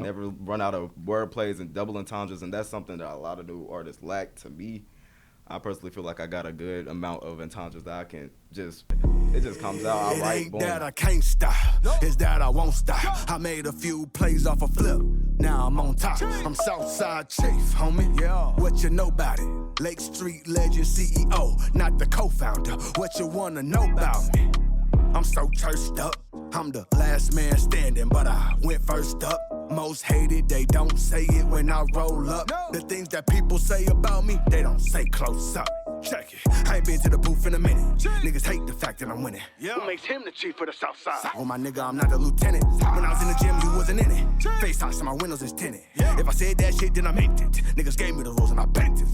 never run out of word plays and double entendres, and that's something that a lot of new artists lack. To me, I personally feel like I got a good amount of entendres that I can it just comes out. I write, ain't boom. that I can't stop, it's that I won't stop. I made a few plays off a flip, now I'm on top. I'm Southside Chief, homie. Yeah. What you know about it? Lake Street legend CEO, not the co-founder. What you wanna know about me? I'm so churched up. I'm the last man standing, but I went first up. Most hated, they don't say it when I roll up. The things that people say about me, they don't say close up. Check it. I ain't been to the booth in a minute. Niggas hate the fact that I'm winning. Who makes him the chief of the South Side? Oh, my nigga, I'm not the lieutenant. When I was in the gym, you wasn't in it. Face off, so my windows is tinted. If I said that shit, then I meant it. Niggas gave me the rules and I bent it.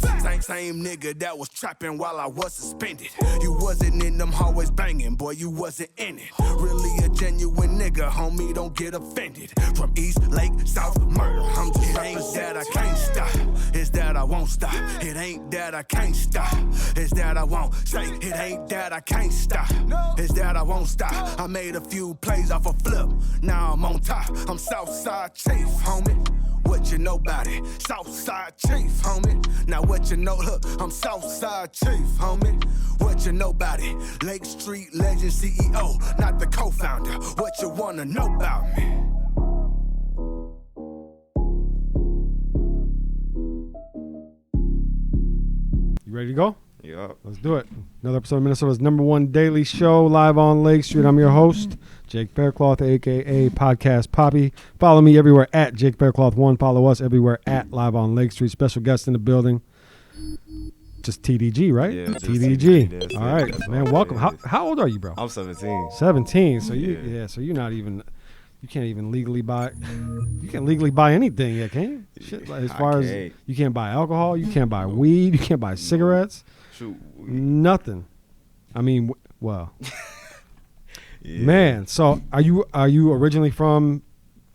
Same nigga that was trapping while I was suspended. You wasn't in them hallways banging, boy, you wasn't in it. Really a genuine nigga, homie, don't get offended. From East Lake, South Murder, I'm just it ain't that I can't stop, it's that I won't stop. It ain't that I can't stop, it's that I won't. Say, it ain't that I can't stop, it's that I won't stop. I made a few plays off a flip, now I'm on top. I'm Southside Chief, homie. What you know about it? Southside Chief, homie. Now what you know, look, I'm Southside Chief, homie. What you know about it? Lake Street legend CEO, not the co-founder. What you wanna know about me? You ready to go? Yeah. Let's do it. Another episode of Minnesota's #1 daily show, live on Lake Street. I'm your host, Jake Faircloth, a.k.a. Podcast Poppy. Follow me everywhere at Jake Faircloth1. Follow us everywhere at Live on Lake Street. Special guest in the building. Just TDG, right? Yeah, just TDG. All right, that's man. all Welcome. it is. How old are you, bro? I'm 17. 17. So Yeah. so you're not even. You can't even legally buy. You can't legally buy anything yet, can you? Shit, like, as far as you can't buy alcohol, you can't buy weed, you can't buy cigarettes. Shoot. Nothing. I mean, well, Yeah. man. So are you originally from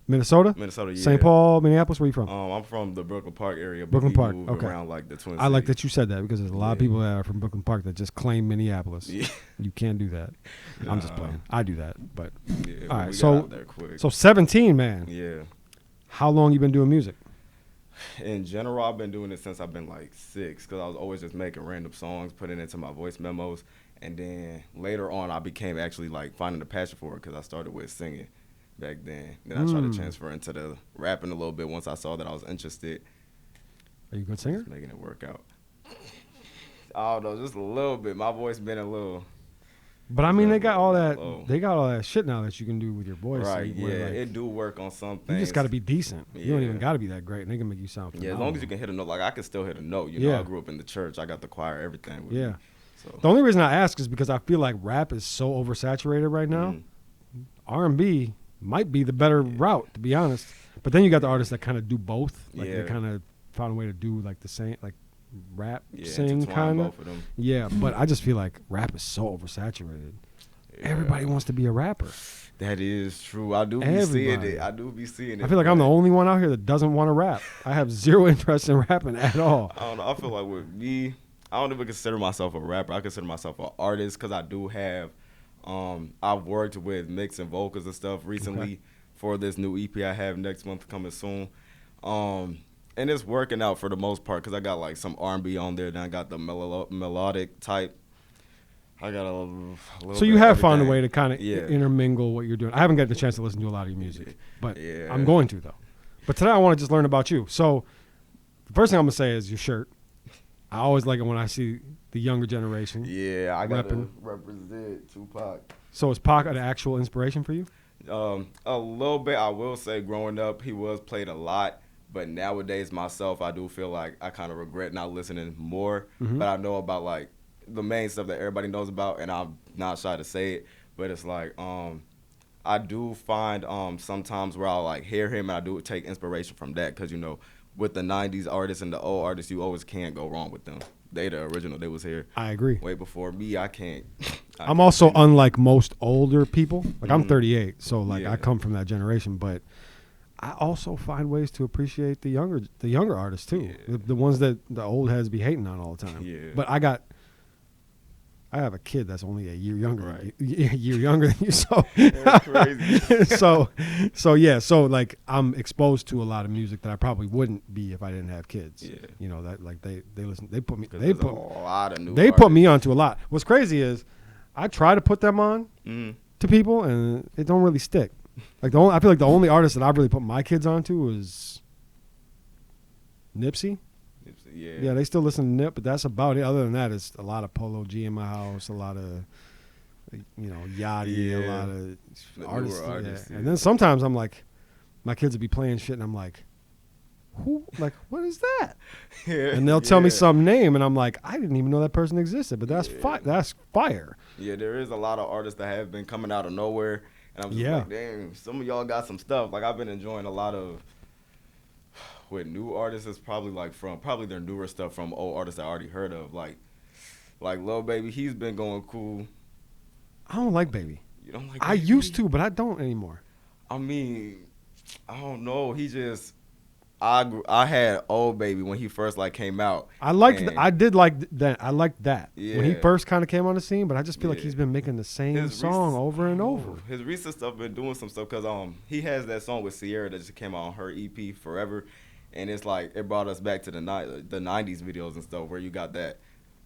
Minnesota? Minnesota, yeah. St. Paul, Minneapolis. Where are you from? I'm from the Brooklyn Park area. But Brooklyn we Park, move okay. around like the Twin I like Cities. that you said that because there's a lot of people that are from Brooklyn Park that just claim Minneapolis. Yeah. You can't do that. I'm just playing. I do that, but Yeah, all right. we got So out there quick. 17, man. Yeah. How long you been doing music? In general, I've been doing it since I've been like 6, because I was always just making random songs, putting it into my voice memos, and then later on, I became actually like finding a passion for it because I started with singing back then. Then I tried to transfer into the rapping a little bit once I saw that I was interested. Are you a good singer? Just making it work out. I don't know, just a little bit. My voice been a little. But I mean, they got all that. low. They got all that shit now that you can do with your voice. Right, so where, yeah, like, it do work on some you things. just got to be decent. You don't Yeah. even got to be that great, and they can make you sound Yeah, as phenomenal. long as you can hit a note. Like, I can still hit a note. You know, I grew up in the church. I got the choir, everything with Yeah. me. So. The only reason I ask is because I feel like rap is so oversaturated right now. R&B might be the better route, to be honest. But then you got the artists that kind of do both. Like they kind of found a way to do like the same, like rap, sing intertwine kind of. both of them. Yeah, but I just feel like rap is so oversaturated. Everybody wants to be a rapper. That is true. I do be seeing Everybody. it. I do be seeing it. I feel like I'm the only one out here that doesn't want to rap. I have zero interest in rapping at all. I don't know. I feel like with me, I don't even consider myself a rapper. I consider myself an artist because I do have. I've worked with mixing vocals and stuff recently for this new EP I have next month coming soon. And it's working out for the most part because I got like some R&B on there. Then I got the melodic type. I got a little So you bit have of found a everything. way to kind of intermingle what you're doing. I haven't got the chance to listen to a lot of your music, but I'm going to, though. But today I want to just learn about you. So the first thing I'm going to say is your shirt. I always like it when I see the younger generation. Yeah, I got to represent Tupac. So is Pac an actual inspiration for you? A little bit. I will say growing up, he was played a lot. But nowadays, myself, I do feel like I kind of regret not listening more. But I know about, like, the main stuff that everybody knows about, and I'm not shy to say it. But it's like I do find sometimes where I'll, like, hear him, and I do take inspiration from that. Because, you know, with the 90s artists and the old artists, you always can't go wrong with them. They the original. They was here. I agree. Way before me, I can't. I'm also unlike most older people. Like, I'm 38, so, like, I come from that generation. But I also find ways to appreciate the younger artists, too. The ones that the old heads be hating on all the time. Yeah. But I I have a kid that's only a year younger Right. than you, a year younger than you. So That's crazy. so yeah. So like I'm exposed to a lot of music that I probably wouldn't be if I didn't have kids. Yeah. You know that like they listen. They put me. 'Cause They there's put. a lot of new They put me artists. onto a lot. What's crazy is I try to put them on to people and it don't really stick. Like I feel like the only artist that I've really put my kids onto was Nipsey. Yeah, they still listen to Nip, but that's about it. Other than that, it's a lot of Polo G in my house, a lot of Yachty, a lot of The artists. newer artists, And then sometimes I'm like, my kids will be playing shit, and I'm like, who? Like, what is that? And they'll tell me some name, and I'm like, I didn't even know that person existed, but that's that's fire. Yeah, there is a lot of artists that have been coming out of nowhere, and I'm just like, damn, some of y'all got some stuff. Like I've been enjoying a lot of with new artists. It's probably like from their newer stuff from old artists I already heard of, like Lil Baby. He's been going cool. I don't like Baby. You don't like? I Baby? used to, but I don't anymore. I mean, I don't know. He just I had Old Baby when he first like came out. I liked. I did like that. I liked that when he Yeah. first kind of came on the scene. But I just feel like Yeah. he's been making the same His song recent- over and over. His recent stuff been doing some stuff because he has that song with Sierra that just came out on her EP Forever, and it's like it brought us back to the 90s videos and stuff where you got that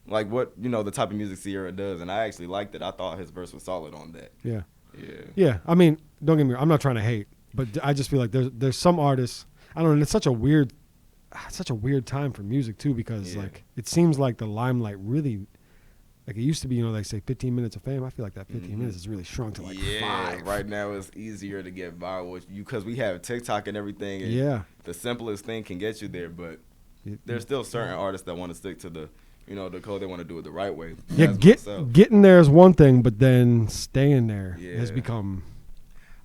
like what the type of music Sierra does, and I actually liked it. I thought his verse was solid on that. Yeah. Yeah. Yeah. I mean, don't get me wrong. I'm not trying to hate, but I just feel like there's some artists. I don't know. And it's such a weird time for music too, because like it seems like the limelight really, like it used to be. They say 15 minutes of fame. I feel like that 15 minutes is really shrunk to like 5. Right now it's easier to get viral with you because we have TikTok and everything. And the simplest thing can get you there, but there's still certain artists that want to stick to the code. They want to do it the right way. Yeah, getting there is one thing, but then staying there has become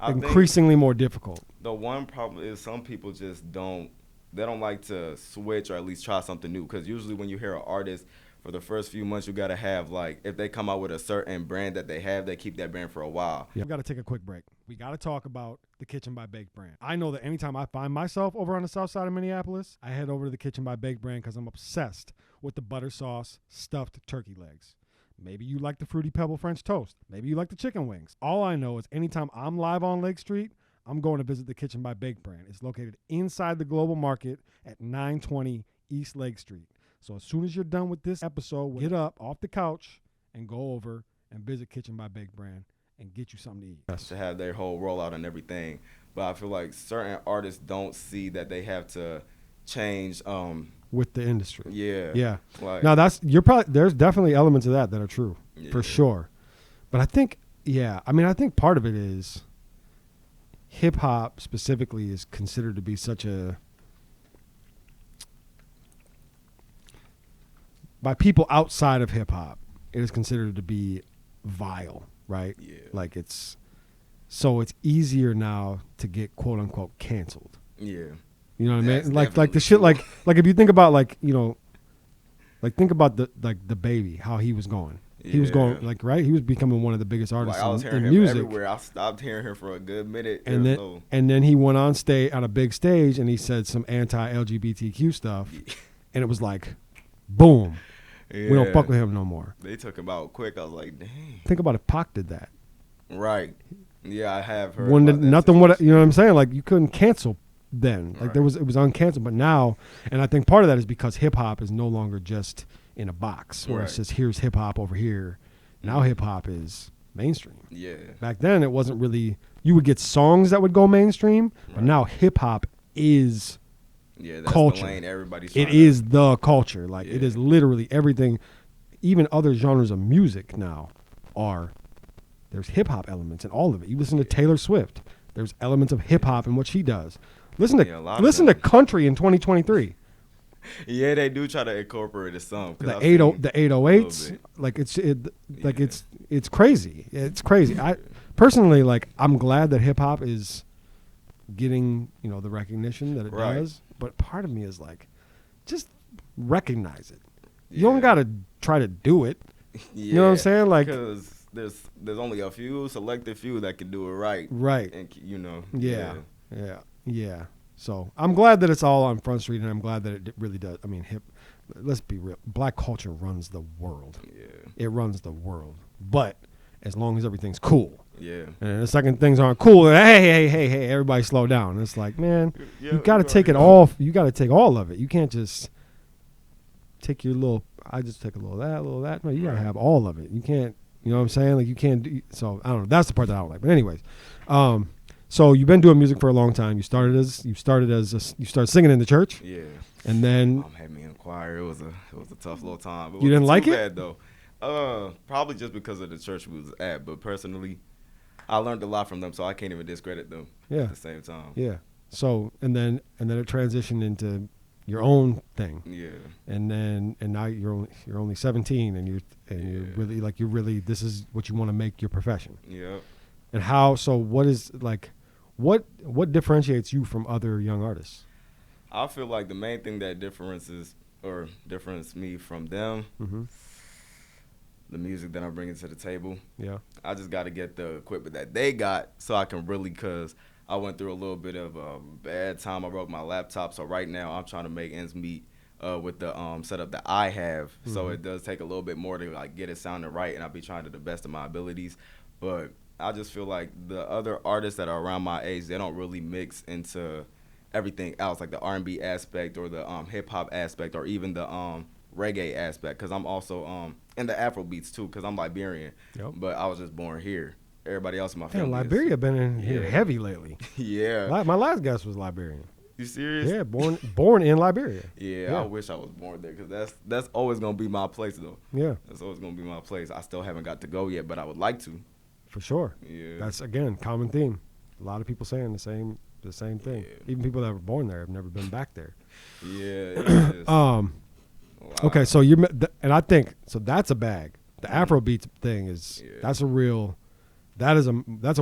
increasingly more difficult. The one problem is some people just don't like to switch or at least try something new, because usually when you hear an artist for the first few months, you got to have like if they come out with a certain brand that they keep that brand for a while. We got to take a quick break. We got to talk about the Kitchen by Bake brand. I know that anytime I find myself over on the south side of Minneapolis, I head over to the Kitchen by Bake brand because I'm obsessed with the butter sauce stuffed turkey legs. Maybe you like the Fruity Pebble French toast. Maybe you like the chicken wings. All I know is anytime I'm live on Lake Street, I'm going to visit the Kitchen by Bake brand. It's located inside the Global Market at 920 East Lake Street. So as soon as you're done with this episode, get up off the couch and go over and visit Kitchen by Bake brand and get you something to eat. Yes. To have their whole rollout and everything. But I feel like certain artists don't see that they have to change with the industry. Yeah. Like, now there's definitely elements of that are true for sure. But I think I think part of it is hip hop specifically is considered to be by people outside of hip hop, it is considered to be vile, right? Yeah. Like it's easier now to get quote unquote canceled. Yeah. You know what I mean? Like the shit like if you think about think about the Baby, how he was going. He was going right. He was becoming one of the biggest artists I was hearing in music. him everywhere. I stopped hearing him for a good minute. And then he went on a big stage and he said some anti-LGBTQ stuff, and it was like, boom, we don't fuck with him no more. They took him out quick. I was like, dang. Think about if Pac did that. Right. Yeah, I have heard. Nothing would, you know what I'm saying? Like you couldn't cancel then. Like it was uncanceled. But now, and I think part of that is because hip hop is no longer just in a box where it's just here's hip hop over here. Now hip hop is mainstream. Yeah. Back then it wasn't really. You would get songs that would go mainstream, but now hip hop is that's culture. The lane everybody's it is the culture. Like it is literally everything. Even other genres of music now there's hip hop elements in all of it. You listen to Taylor Swift. There's elements of hip hop in what she does. Listen to country in 2023. Yeah, they do try to incorporate it some. The 808s, like it's crazy. It's crazy. I personally I'm glad that hip hop is getting the recognition that it does. But part of me is like, just recognize it. You don't gotta try to do it. You know what I'm saying? Like, because there's only a selected few that can do it right. Right. And Yeah. So I'm glad that it's all on Front Street, and I'm glad that it really does. I mean, let's be real. Black culture runs the world. Yeah. It runs the world. But as long as everything's cool. Yeah. And the second things aren't cool, hey, everybody slow down. It's like, man, Yeah, you got to take it know. all. You got to take all of it. You can't just take your little, I just take a little of that, a little of that. No, you got to have all of it. You can't, you know what I'm saying? Like you can't do, so I don't know. That's the part that I don't like. But anyways, so you've been doing music for a long time. You started singing in the church. Yeah. And then Mom had me in the choir. It was a tough little time. But You didn't like it? Bad, though. Probably just because of the church we was at. But personally, I learned a lot from them, so I can't even discredit them. Yeah. At the same time. yeah. So and then it transitioned into your own thing. Yeah. And now you're only 17 and you're really this is what you want to make your profession. Yeah. And what differentiates you from other young artists? I feel like the main thing that difference me from them, the music that I'm bringing to the table. Yeah. I just got to get the equipment that they got so I can really, because I went through a little bit of a bad time. I broke my laptop, so right now I'm trying to make ends meet with the setup that I have. So it does take a little bit more to like get it sounding right, and I'll be trying to the best of my abilities. But I just feel like the other artists that are around my age, they don't really mix into everything else, like the R&B aspect or the hip-hop aspect or even the reggae aspect, because I'm also in the Afro beats too, because I'm Liberian. Yep. But I was just born here. Everybody else in my family Liberia been in here heavy lately. Yeah. My last guest was Liberian. You serious? Yeah, born in Liberia. Yeah, I wish I was born there, because that's always going to be my place, though. Yeah. That's always going to be my place. I still haven't got to go yet, but I would like to. For sure. Yeah. That's, again, common theme. A lot of people saying the same thing. Yeah. Even people that were born there have never been back there. Yeah, it is. Wow. Okay, so and I think, so that's a bag. The Afrobeats thing is, that's a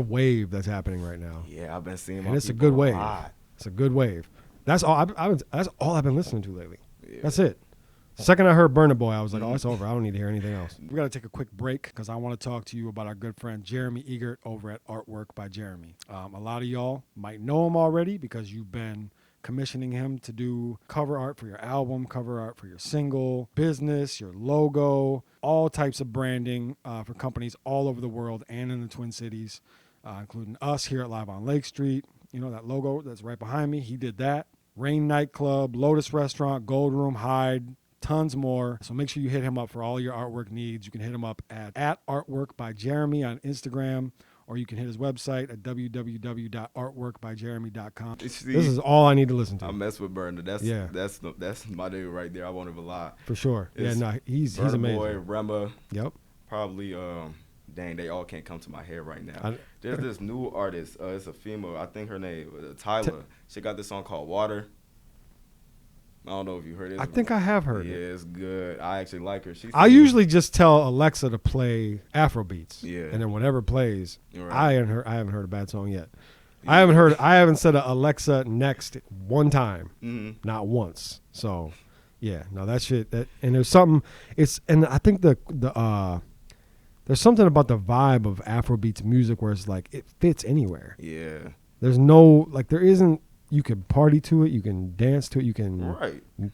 wave that's happening right now. Yeah, I've been seeing And it's a good wave. It's a good wave. That's all that's all I've been listening to lately. Yeah. That's it. The second I heard Burna Boy, I was like, oh, it's over. I don't need to hear anything else. We got to take a quick break because I want to talk to you about our good friend Jeremy Egert over at Artwork by Jeremy. A lot of y'all might know him already because you've been commissioning him to do cover art for your album, cover art for your single, business, your logo, all types of branding for companies all over the world and in the Twin Cities, including us here at Live on Lake Street. You know, that logo that's right behind me, he did that. Rain Nightclub, Lotus Restaurant, Gold Room, Hyde, tons more. So make sure you hit him up for all your artwork needs. You can hit him up at Artwork by Jeremy on Instagram, or you can hit his website at www.artworkbyjeremy.com. This is all I need to listen to. I mess with Burna. That's my dude right there. I won't even lie. For sure. It's He's Burna amazing. Boy, Rema. Yep. Probably dang, they all can't come to my head right now. There's this new artist. It's a female. I think her name Tyler. She got this song called Water. I don't know if you heard it. I think I have heard Yeah, it. it's good. I actually like her. I usually just tell Alexa to play Afrobeats. Yeah. And then whatever plays, Right. I haven't heard a bad song yet. Yeah. I haven't said a Alexa next one time. Mm-hmm. Not once. So yeah, no, that shit and there's something and I think there's something about the vibe of Afrobeats music where it's like it fits anywhere. Yeah. There's no there isn't. You can party to it. You can dance to it. You can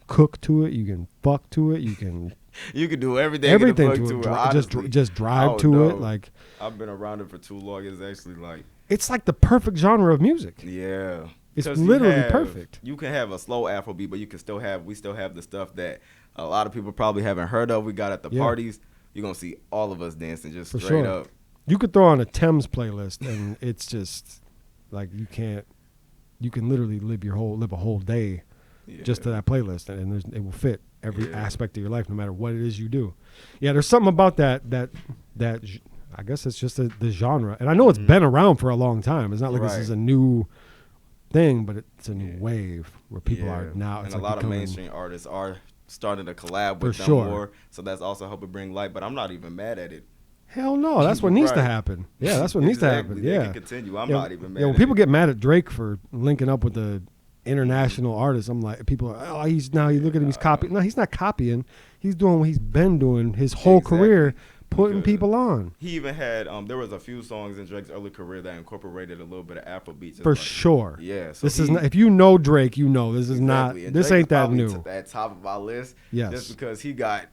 cook to it. You can fuck to it. You can do everything. Everything to it. Just drive to it. Like I've been around it for too long. It's actually like it's like the perfect genre of music. Yeah. It's literally perfect. You can have a slow Afrobeat, but we still have the stuff that a lot of people probably haven't heard of. We got at the parties. You're gonna see all of us dancing just straight up. You could throw on a Thames playlist and it's just like you can literally live a whole day just to that playlist, and it will fit every aspect of your life, no matter what it is you do. Yeah, there's something about that I guess it's just the genre, and I know it's been around for a long time. It's not like this is a new thing, but it's a new wave where people are now. And a lot of mainstream artists are starting to collab with them more, so that's also helping bring light. But I'm not even mad at it. Hell no, that's what needs to happen. Yeah, that's what needs to happen. They Yeah, can continue. I'm not even mad. When people get mad at Drake for linking up with the international artists, I'm like, people are, you look at him, he's copying. No, he's not copying. He's doing what he's been doing his whole career, putting people on. He even had there was a few songs in Drake's early career that incorporated a little bit of Afrobeats. For sure. Yeah. So this is not, if you know Drake, you know this is not. And this Drake ain't that probably new. At top of my list. Yes. Just because he got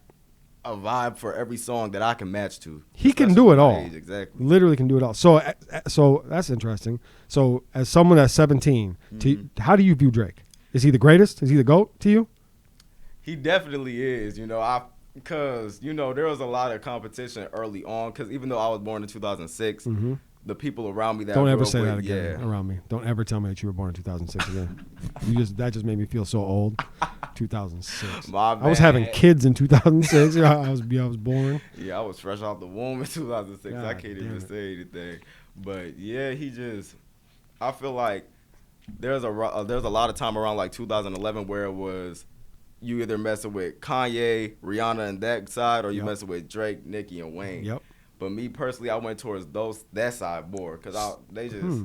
a vibe for every song that I can match to. He can do it all. Exactly. Literally can do it all. So that's interesting. So as someone that's 17, how do you view Drake? Is he the greatest? Is he the GOAT to you? He definitely is. Because there was a lot of competition early on. Because even though I was born in 2006, the people around me that don't I ever grew say up that with, again around me. Don't ever tell me that you were born in 2006 again. That just made me feel so old. 2006. My bad. I was having kids in 2006. I was born. Yeah, I was fresh off the womb in 2006. God I can't even it. say anything. But yeah, I feel like there's a lot of time around like 2011 where it was you either messing with Kanye, Rihanna, and that side, or you messing with Drake, Nicki, and Wayne. Yep. But me personally, I went towards that side more because they just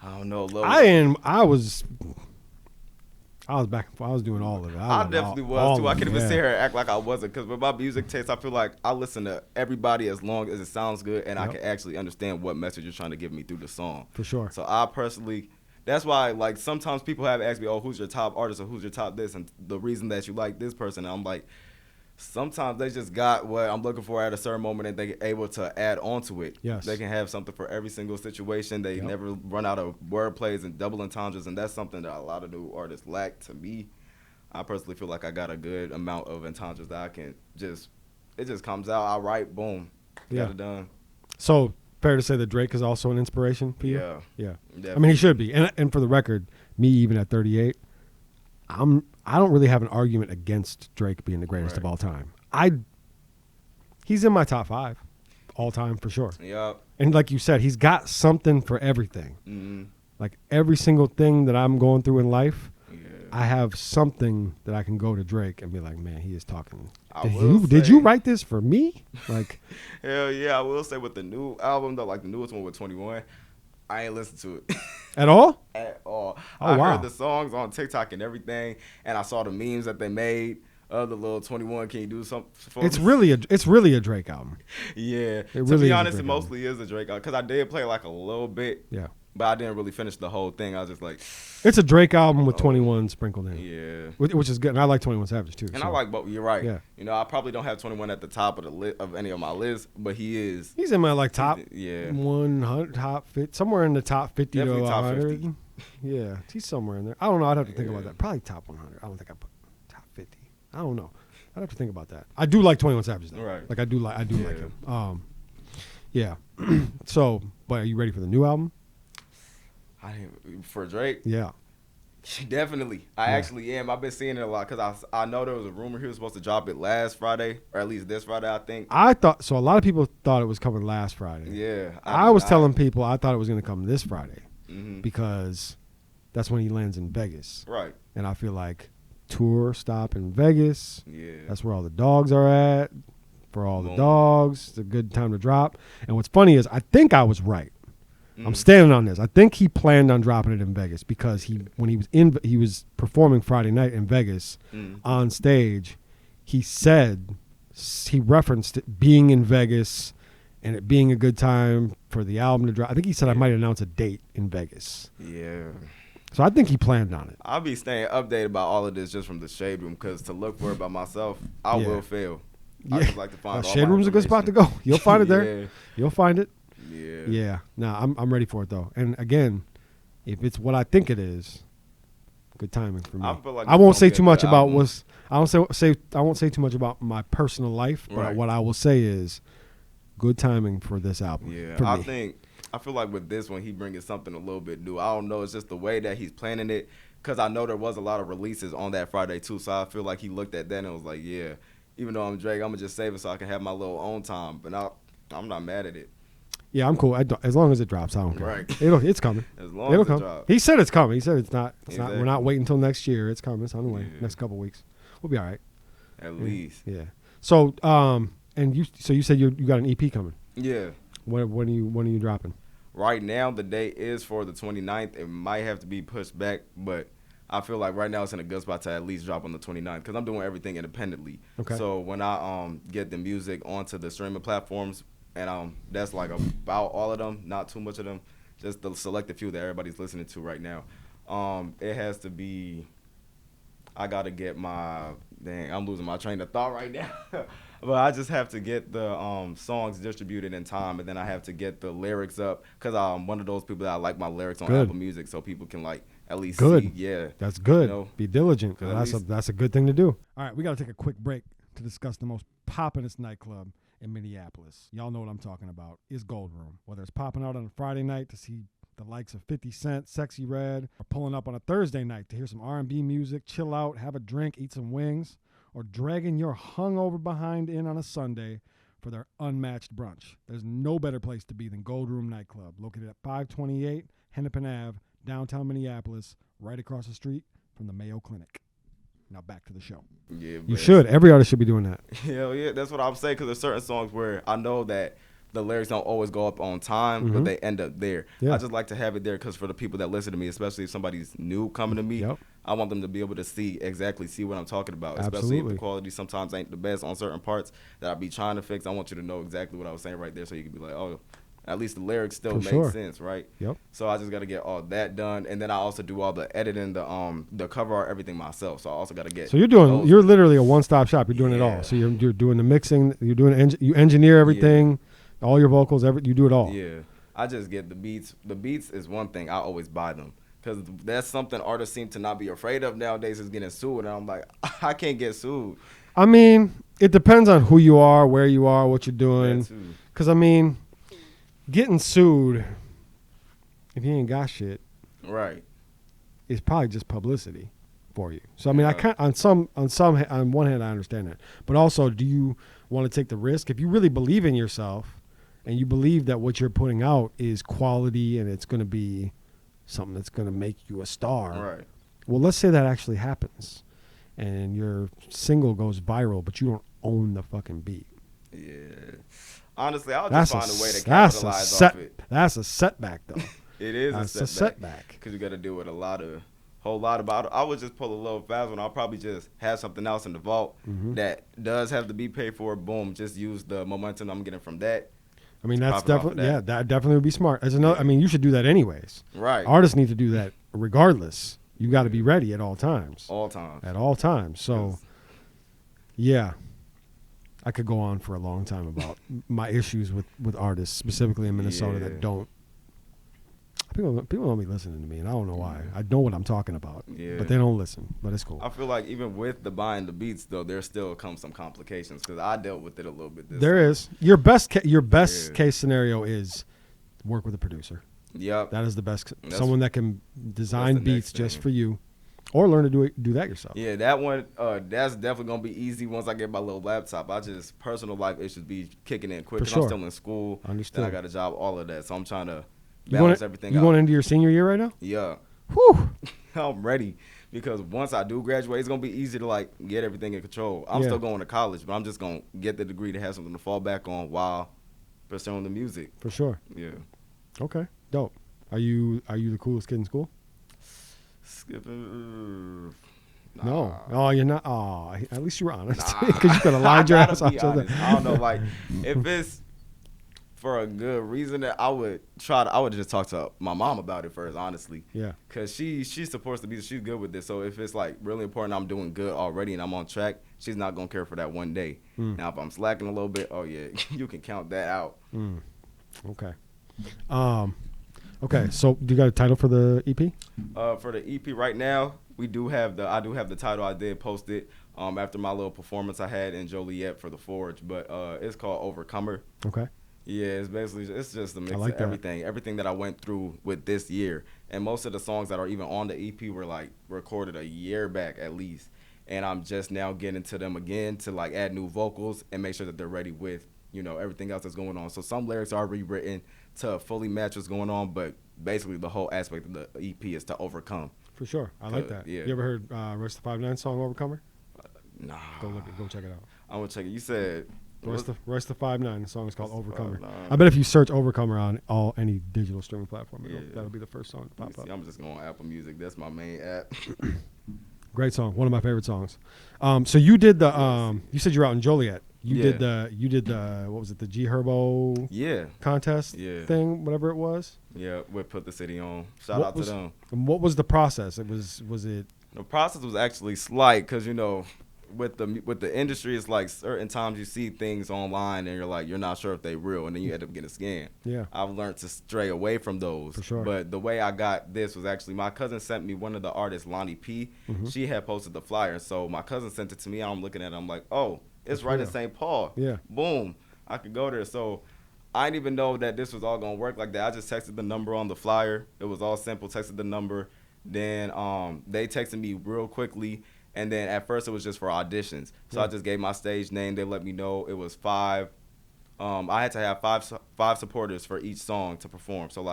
I don't know. I was back and forth. I was doing all of it. I definitely was too. I can't even sit here and act like I wasn't, because with my music taste, I feel like I listen to everybody as long as it sounds good and I can actually understand what message you're trying to give me through the song. For sure. So I personally, that's why like sometimes people have asked me, oh, who's your top artist or who's your top this, and the reason that you like this person, and I'm like, sometimes they just got what I'm looking for at a certain moment and they're able to add on to it. Yes. They can have something for every single situation. They never run out of word plays and double entendres, and that's something that a lot of new artists lack. To me, I personally feel like I got a good amount of entendres that I can it just comes out. I write, boom, got it done. So fair to say that Drake is also an inspiration for you? Yeah. Definitely. I mean, he should be. And for the record, me even at 38, I don't really have an argument against Drake being the greatest of all time. He's in my top 5 all time for sure. Yeah. And like you said, he's got something for everything. Mm-hmm. Like every single thing that I'm going through in life, I have something that I can go to Drake and be like, man, he is talking. Did you write this for me? Like, hell yeah, I will say with the new album though, like the newest one with 21, I ain't listened to it. At all? At all. Oh, I wow. heard the songs on TikTok and everything, and I saw the memes that they made of the little 21. Can you do something for It's me? really a Drake album. Yeah. It really to be is honest, a it Drake mostly is a Drake album because I did play like a little bit. Yeah. But I didn't really finish the whole thing. I was just like, it's a Drake album with 21 sprinkled in. Yeah. Which is good. And I like 21 Savage too. And I like both. You're right. Yeah. I probably don't have 21 at the top of the list of any of my lists, but he is. He's in my like top 100, top 50, somewhere in the top 50 Definitely to top 100. 50. Yeah, he's somewhere in there. I don't know. I'd have to think about that. Probably top 100. I don't think I put top 50. I don't know. I'd have to think about that. I do like 21 Savage though. Right. Like I do like him. Yeah. So, but are you ready for the new album? For Drake? Yeah. Definitely. I actually am. I've been seeing it a lot because I know there was a rumor he was supposed to drop it last Friday, or at least this Friday, I think. I thought so. A lot of people thought it was coming last Friday. Yeah. I was telling people I thought it was going to come this Friday because that's when he lands in Vegas. Right. And I feel like tour stop in Vegas. Yeah. That's where all the dogs are at. For all the dogs, it's a good time to drop. And what's funny is I think I was right. I'm standing on this. I think he planned on dropping it in Vegas because when he was performing Friday night in Vegas on stage, he referenced it being in Vegas and it being a good time for the album to drop. I think he said I might announce a date in Vegas. Yeah. So I think he planned on it. I'll be staying updated about all of this just from the Shade Room because to look for it by myself, I will fail. I just like to find Shade Room's a good spot to go. You'll find it there. You'll find it. Yeah. Yeah. No, I'm ready for it though. And again, if it's what I think it is, good timing for me. I won't say too much about I won't say too much about my personal life, but what I will say is good timing for this album. Yeah. I feel like with this one he bringing something a little bit new. I don't know, it's just the way that he's planning it cuz I know there was a lot of releases on that Friday too, so I feel like he looked at that and was like, yeah, even though I'm Drake, I'm going to just save it so I can have my little own time, but I'm not mad at it. Yeah, I'm cool. As long as it drops, I don't care. Right. It's coming. As long as it drops. He said it's coming. He said it's not. Exactly. We're not waiting until next year. It's coming. It's on the way. Next couple weeks, we'll be all right. At least. Yeah. So, and you said you got an EP coming. Yeah. When are you dropping? Right now, the date is for the 29th. It might have to be pushed back, but I feel like right now it's in a good spot to at least drop on the 29th because I'm doing everything independently. Okay. So when I get the music onto the streaming platforms, and that's like about all of them, not too much of them, just the selected few that everybody's listening to right now. It has to be. I gotta get my I'm losing my train of thought right now. But I just have to get the songs distributed in time, and then I have to get the lyrics up because I'm one of those people that I like my lyrics on Good. Apple Music, so people can like at least Good. see. Yeah, That's good. You know, Be diligent. 'cause That's a good thing to do. All right, we got to take a quick break to discuss the most poppin'est nightclub in Minneapolis. Y'all know what I'm talking about. Is Gold Room. Whether it's popping out on a Friday night to see the likes of 50 Cent, Sexy Red, or pulling up on a Thursday night to hear some R&B music, chill out, have a drink, eat some wings, or dragging your hungover behind in on a Sunday for their unmatched brunch. There's no better place to be than Gold Room Nightclub, located at 528 Hennepin Ave, downtown Minneapolis, right across the street from the Mayo Clinic. Now back to the show. Yeah, You should. Every artist should be doing that. Hell yeah, that's what I'm saying. Because there's certain songs where I know that the lyrics don't always go up on time, but they end up there. Yeah. I just like to have it there because for the people that listen to me, especially if somebody's new coming to me, Yep. I want them to be able to see what I'm talking about. Especially if Absolutely. the quality sometimes ain't the best on certain parts that I be trying to fix. I want you to know exactly what I was saying right there, so you can be like, oh, at least the lyrics still For make sure. sense, right? Yep. So I just got to get all that done, and then I also do all the editing, the cover art, everything myself. So I also got to get. So you're literally a one-stop shop. You're doing it all. Yeah. So you're doing the mixing. You're doing you engineer everything, all your vocals. You do it all. Yeah, I just get the beats. The beats is one thing. I always buy them because that's something artists seem to not be afraid of nowadays is getting sued. And I'm like, I can't get sued. I mean, it depends on who you are, where you are, what you're doing. That too. Because I mean, getting sued if you ain't got shit Right. is probably just publicity for you. So I mean, I Yeah. can't on one hand I understand that, but also, do you want to take the risk if you really believe in yourself and you believe that what you're putting out is quality and it's going to be something that's going to make you a star? Right. Well, let's say that actually happens and your single goes viral, but you don't own the fucking beat. Yeah. Honestly, I'll just find a way to that's capitalize off it. That's a setback, though. It is That's a a setback. because you got to deal with whole lot about it. I would just pull a little fast one. I'll probably just have something else in the vault that does have to be paid for. Boom, just use the momentum I'm getting from that. I mean, that's profit off of definitely that. that definitely would be smart. As another, I mean, you should do that anyways. Right. Artists need to do that regardless. You got to be ready at all times. All times. At all times. So, yeah, I could go on for a long time about my issues with artists, specifically in Minnesota, Yeah. that don't. People don't be listening to me, and I don't know why. I know what I'm talking about, Yeah. but they don't listen. But it's cool. I feel like even with the buying the beats, though, there still comes some complications because I dealt with it a little bit. There is your best Yeah. case scenario is work with a producer. Yep. That is the best. That's- Someone that can design the beats next just thing. for you, or learn to do that yourself. Yeah, that one, that's definitely going to be easy once I get my little laptop. I just, personal life issues be kicking in quick. For 'Cause sure. I'm still in school. Understood. Then I got a job, all of that. So I'm trying to You balance everything out. going into your senior year right now? Yeah. Whew. I'm ready because once I do graduate, it's going to be easy to, like, get everything in control. I'm Yeah. still going to college, but I'm just going to get the degree to have something to fall back on while pursuing the music. For sure. Yeah. Okay. Dope. Are you the coolest kid in school? Skipping. No. Oh, you're not. Oh, at least you were honest. Nah. Because you could have lied your I gotta ass off. be to honest. the- I don't know, like, if it's for a good reason, that I would just talk to my mom about it first, honestly. Yeah. Cause she supposed to be, she's good with this. So if it's like really important, I'm doing good already and I'm on track, she's not gonna care for that one day. Now if I'm slacking a little bit, oh yeah, you can count that out. Okay. Okay. So, do you got a title for the E EP? For the EP right now, I do have the title. I did post it after my little performance I had in Joliet for the Forge, but it's called Overcomer. Okay. Yeah, it's just a mix like of that. everything that I went through with this year, and most of the songs that are even on the EP were like recorded a year back at least, and I'm just now getting to them again to like add new vocals and make sure that they're ready with everything else that's going on. So some lyrics are rewritten to fully match what's going on, but basically the whole aspect of the EP is to overcome. For sure. I like that. Yeah. You ever heard Royce the 5'9" song Overcomer? Nah, Go check it out. I'm gonna check it. You said Royce the 5'9". The song is called Overcomer. 5'9". I bet if you search Overcomer on any digital streaming platform, that'll be the first song to pop up. I'm just going on Apple Music. That's my main app. Great song, one of my favorite songs. So you did the you said you were out in Joliet. You did the what was it, the G Herbo contest thing, whatever it was. Yeah, we put the city on. Shout out to them. And what was the process? Was it The process was actually slight because with the industry, it's like certain times you see things online and you're not sure if they real, and then you end up getting scammed. Yeah, I've learned to stray away from those. For sure. But the way I got this was actually my cousin sent me one of the artists, Lonnie P. Mm-hmm. She had posted the flyer, so my cousin sent it to me. I'm looking at it, I'm like, oh, it's right in St. Paul. Yeah. Boom, I could go there. So I didn't even know that this was all gonna work like that. I just texted the number on the flyer. It was all simple. Texted the number. Then they texted me real quickly. And then at first it was just for auditions. So I just gave my stage name. They let me know it was 5. I had to have five supporters for each song to perform. So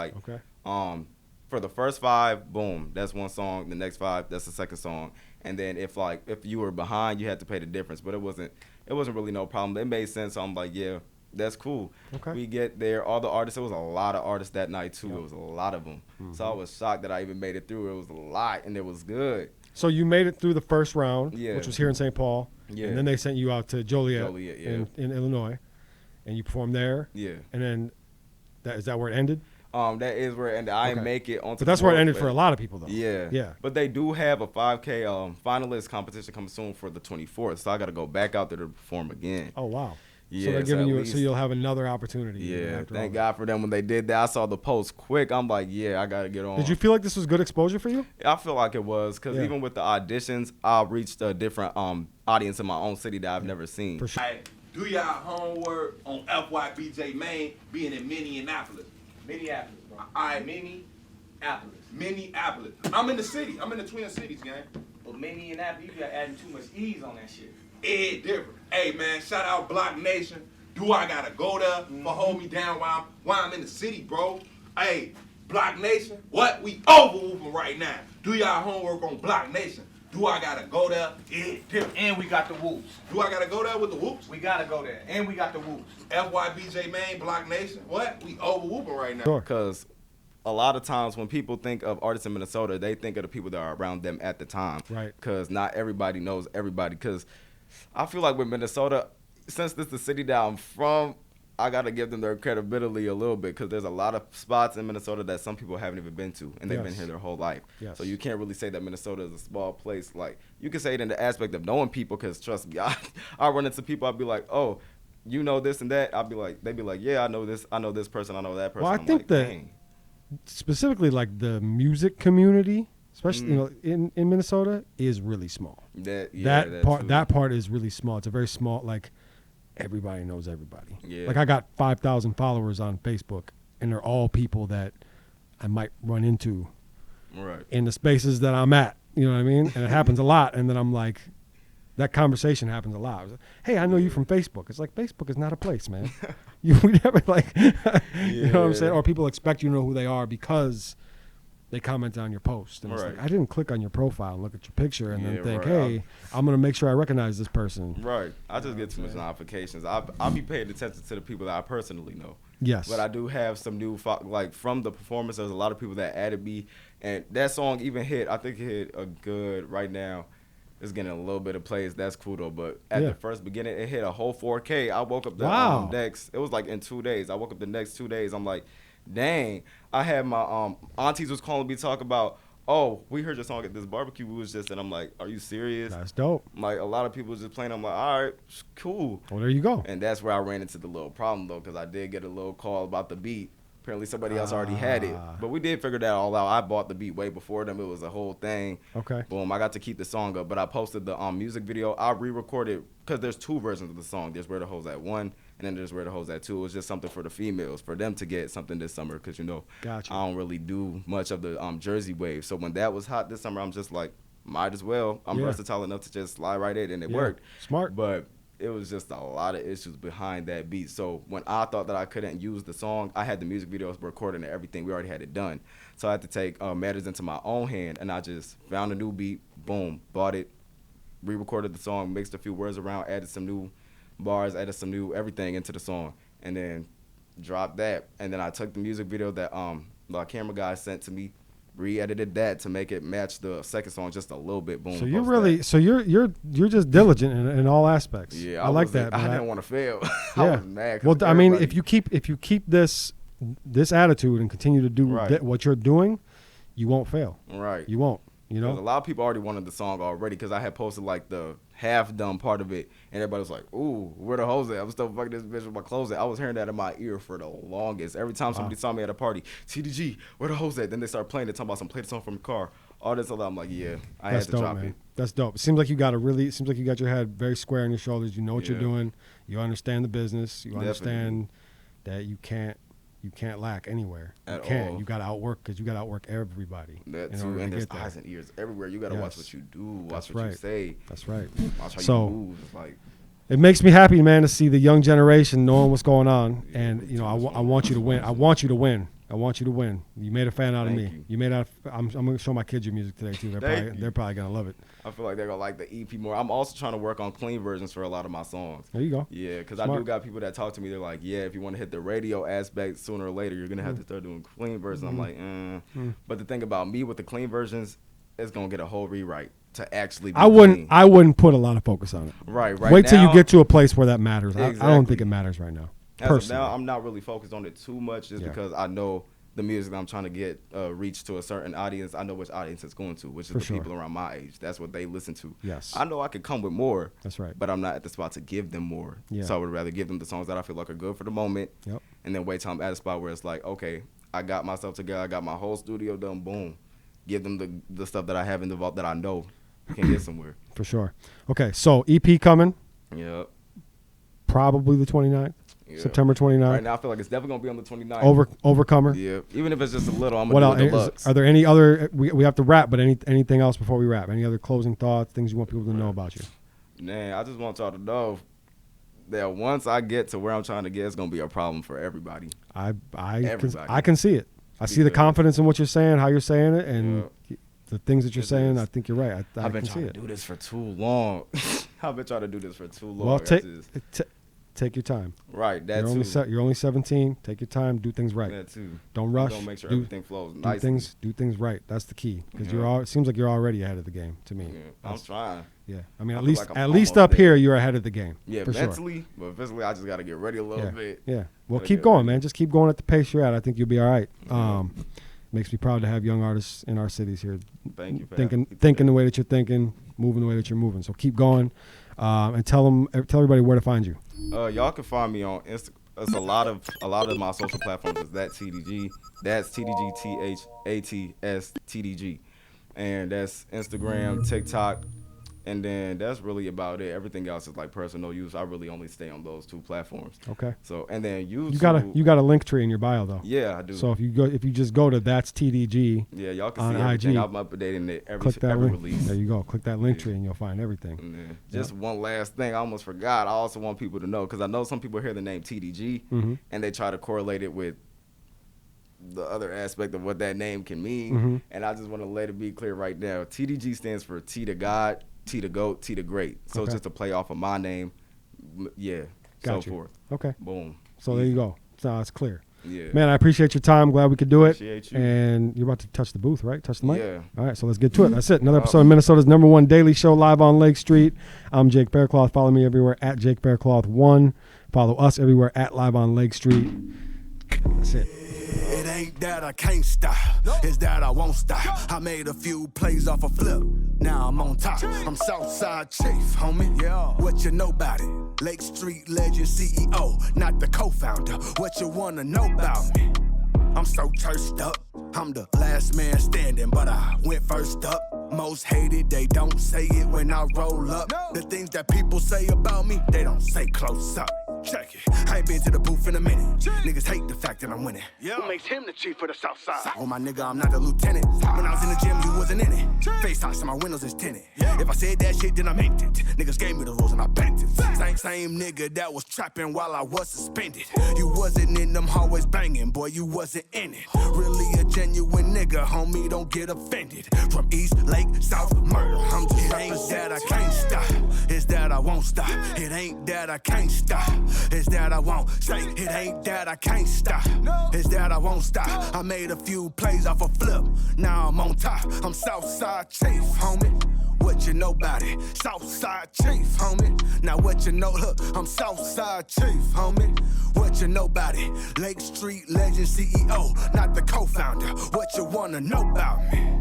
for the first 5, boom, that's one song. The next 5, that's the second song. And then if you were behind, you had to pay the difference. But it wasn't really no problem. It made sense. So I'm like, yeah, that's cool. Okay. We get there. All the artists. It was a lot of artists that night too. It was a lot of them. Mm-hmm. So I was shocked that I even made it through. It was a lot, and it was good. So you made it through the first round, which was here in St. Paul. Yeah. And then they sent you out to Joliet in Illinois, and you performed there. Yeah. And then is that where it ended? That is where it ended. I didn't make it onto. But that's where it ended for a lot of people, though. Yeah. Yeah. But they do have a 5K finalist competition coming soon for the 24th, so I got to go back out there to perform again. Oh wow. Yeah, so they're giving you, so you'll have another opportunity. Yeah, thank God for them when they did that. I saw the post quick. I'm like, yeah, I got to get on. Did you feel like this was good exposure for you? I feel like it was, because even with the auditions, I reached a different audience in my own city that I've never seen. For sure. Hey, do y'all homework on FYBJ Maine being in Minneapolis. Minneapolis, bro. All right. Minneapolis. I'm in the city. I'm in the Twin Cities, gang. But Minneapolis, you got adding too much ease on that shit. It's different. Hey, man, shout out Block Nation. Do I gotta go there for hold me down while I'm in the city, bro? Hey, Block Nation, what? We overwhooping right now. Do y'all homework on Block Nation. Do I gotta go there? It's different. And we got the whoops. Do I gotta go there with the whoops? We gotta go there. And we got the whoops. FYBJ Maine, Block Nation, what? We overwhooping right now. Sure. Because a lot of times when people think of artists in Minnesota, they think of the people that are around them at the time. Right. Because not everybody knows everybody. Because I feel like with Minnesota, since this is the city that I'm from, I got to give them their credibility a little bit, because there's a lot of spots in Minnesota that some people haven't even been to, and they've been here their whole life. Yes. So you can't really say that Minnesota is a small place. Like, you can say it in the aspect of knowing people, because trust me, I run into people, I'll be like, oh, you know this and that. They'd be like, yeah, I know this person, I know that person. Well, I think that specifically like the music community, especially in Minnesota, is really small. That part is really small. It's a very small, like, everybody knows everybody. Yeah. Like, I got 5,000 followers on Facebook, and they're all people that I might run into in the spaces that I'm at. You know what I mean? And it happens a lot. And then I'm like, that conversation happens a lot. Like, hey, I know you from Facebook. It's like, Facebook is not a place, man. We never like, you know what I'm saying? Or people expect you to know who they are because they comment on your post. And it's like, I didn't click on your profile and look at your picture and then think, hey, I'm going to make sure I recognize this person. Right. I just get too much notifications. I'll be paying attention to the people that I personally know. Yes. But I do have some new, like, from the performance, there's a lot of people that added me. And that song even hit, I think it hit a good, right now, it's getting a little bit of plays. That's cool, though. But at the first beginning, it hit a whole 4K. I woke up the next, it was like in 2 days. I woke up the next 2 days. I'm like, dang. I had my aunties was calling me, talk about, oh, we heard your song at this barbecue we was just, and I'm like, are you serious? That's dope. Like, a lot of people was just playing. I'm like, all right, cool. Well, there you go. And that's where I ran into the little problem, though, because I did get a little call about the beat. Apparently somebody else already had it. But we did figure that all out. I bought the beat way before them. It was a whole thing. Okay. Boom, I got to keep the song up. But I posted the music video. I re-recorded, because there's 2 versions of the song. There's Where the Hoes At 1, and then there's Where the Hoes At 2. It was just something for the females, for them to get something this summer, because, gotcha. I don't really do much of the Jersey wave. So when that was hot this summer, I'm just like, might as well. I'm versatile enough to just slide right in, and it worked. Smart. But it was just a lot of issues behind that beat. So when I thought that I couldn't use the song, I had the music videos recorded and everything. We already had it done. So I had to take matters into my own hand, and I just found a new beat, boom, bought it, re-recorded the song, mixed a few words around, added some new bars, added some new everything into the song, and then dropped that. And then I took the music video that the camera guy sent to me, re-edited that to make it match the second song just a little bit. Boom. So you're really, so you're just diligent in all aspects. Yeah, I like that. I didn't want to fail. I Yeah. was mad. Well, I mean, if you keep this attitude and continue to do Right. what you're doing, you won't fail. Right. You won't. You 'Cause a know. lot of people already wanted the song already because I had posted like the half done part of it, and everybody was like, "Ooh, where the hoes at? I'm still fucking this bitch with my clothes at." I was hearing that in my ear for the longest. Every time somebody saw me at a party, TDG, where the hoes at? Then they start playing it, talking about some play the song from the car. All this other, I'm like, yeah, I That's had to dope, drop man. it. That's dope. It seems like you got your head very square on your shoulders. You know what you're Yeah. doing. You understand the business. You Definitely. understand that you can't lack anywhere. At You can't. all. You got to outwork because you got to outwork everybody. That in too, order to and there's get there. eyes and ears everywhere. You gotta watch Yes. what you do, watch That's what you right. say, That's right. watch how So- you move. It's like, It makes me happy, man, to see the young generation knowing what's going on. And, you know, I want you to win. I want you to win. I want you to win. You made a fan out of Thank me. you. Made out. I'm going to show my kids your music today too. Thank you. They're probably gonna love it. I feel like they're gonna like the EP more. I'm also trying to work on clean versions for a lot of my songs. There you go. Yeah, because I Smart. do got people that talk to me. They're like, yeah, if you want to hit the radio aspect sooner or later, you're gonna have to start doing clean versions. I'm like, But the thing about me with the clean versions, it's gonna get a whole rewrite to actually. Be I wouldn't clean. put a lot of focus on it. Right. Wait till now, you get to a place where that matters. I don't Exactly. think it matters right now. As of Personally. now, I'm not really focused on it too much, just Yeah. because I know the music that I'm trying to get reach to a certain audience. I know which audience it's going to, which is For the sure. people around my age. That's what they listen to. Yes. I know I could come with more. That's right. But I'm not at the spot to give them more. Yeah. So I would rather give them the songs that I feel like are good for the moment. Yep. And then wait till I'm at a spot where it's like, okay, I got myself together. I got my whole studio done. Boom. Give them the stuff that I have in the vault that I know can get somewhere. For sure. Okay, so EP coming Yep. probably the 29th, Yeah. September 29th. Right now, I feel like it's definitely going to be on the 29th. Overcomer. Yeah. Even if it's just a little, I'm What going to else? do a deluxe. Are there any other? We have to wrap, but anything else before we wrap? Any other closing thoughts? Things you want people to know about you? Man, I just want y'all to know that once I get to where I'm trying to get, it's going to be a problem for everybody. Everybody. I can see it. I see the Because- confidence in what you're saying, how you're saying it, and the things that you're It saying. is. I think you're right. I I've been can see trying to it. do this for too long. I've been trying to do this for too long. Well, That's just- take your time. right, that You're too. you're only 17. Take your time. Do things right. That too. Don't rush. Don't make sure do, everything flows do nicely. do things right. That's the key. Because Yeah. it seems like you're already ahead of the game to me. Yeah, I'm That's- trying. Yeah, I mean, I at feel least like I'm least almost up there. here, you're ahead of the game. Yeah, for sure. mentally, but physically, I just got to get ready a little Yeah. bit. Yeah. Well, Gotta keep get going, ready. man. Just keep going at the pace you're at. I think you'll be all right. Makes me proud to have young artists in our cities here, Thank you for thinking having me thinking today. the way that you're thinking, moving the way that you're moving. So keep going, and tell everybody where to find you. Y'all can find me on Instagram. It's a lot of my social platforms is that TDG. That's TDG THATS, and that's Instagram, TikTok, and then that's really about it. Everything else is like personal use. I really only stay on those two platforms. Okay. So and then YouTube. You got a link tree in your bio though. Yeah, I do. So if you just go to that's TDG, yeah, y'all can on see everything. IG. I'm updating it click that every link. release. There you go. Click that link Yeah. tree and you'll find everything. And then just one last thing, I almost forgot. I also want people to know because I know some people hear the name TDG Mhm. and they try to correlate it with the other aspect of what that name can mean. Mhm. And I just want to let it be clear right now. TDG stands for T to God, T to GOAT, T to Great. So it's Okay. just a play off of my name. Yeah, Got so you. forth. Okay. Boom. So there you go. So it's clear. Yeah. Man, I appreciate your time. Glad we could do it. Appreciate you. And you're about to touch the booth, right? Touch the mic? Yeah. All right, so let's get to it. That's it. Another episode of Minnesota's #1 daily show live on Lake Street. I'm Jake Bearcloth. Follow me everywhere at Jake Bearcloth1. Follow us everywhere at Live on Lake Street. That's it. It ain't that I can't stop, it's that I won't stop. I made a few plays off a flip, now I'm on top. I'm Southside Chief, homie. Yeah. What you know about it? Lake Street legend CEO, not the co-founder. What you wanna know about me? I'm so cursed up. I'm the last man standing, but I went first up. Most hated, they don't say it when I roll up. The things that people say about me, they don't say close up. Check it. I ain't been to the booth in a minute. Niggas hate the fact that I'm winning. Who makes him the chief of the South Side? Oh, my nigga, I'm not the lieutenant. When I was in the gym, you wasn't in it. Face off, so my windows is tinted. If I said that shit, then I meant it. Niggas gave me the rules and I bent it. Same nigga that was trapping while I was suspended. You wasn't in them hallways banging, boy, you wasn't in it. Really a genuine nigga, homie, don't get offended. From East Lake, South Murder, I'm just saying that I can't stop. It's that I I won't stop. It ain't that I can't stop. It's that I won't say. It ain't that I can't stop. It's that I won't stop. I made a few plays off a flip. Now I'm on top. I'm Southside Chief, homie. What you know about it? Southside Chief, homie. Now what you know, look, I'm Southside Chief, homie. What you know about it? Lake Street legend CEO, not the co-founder. What you wanna know about me?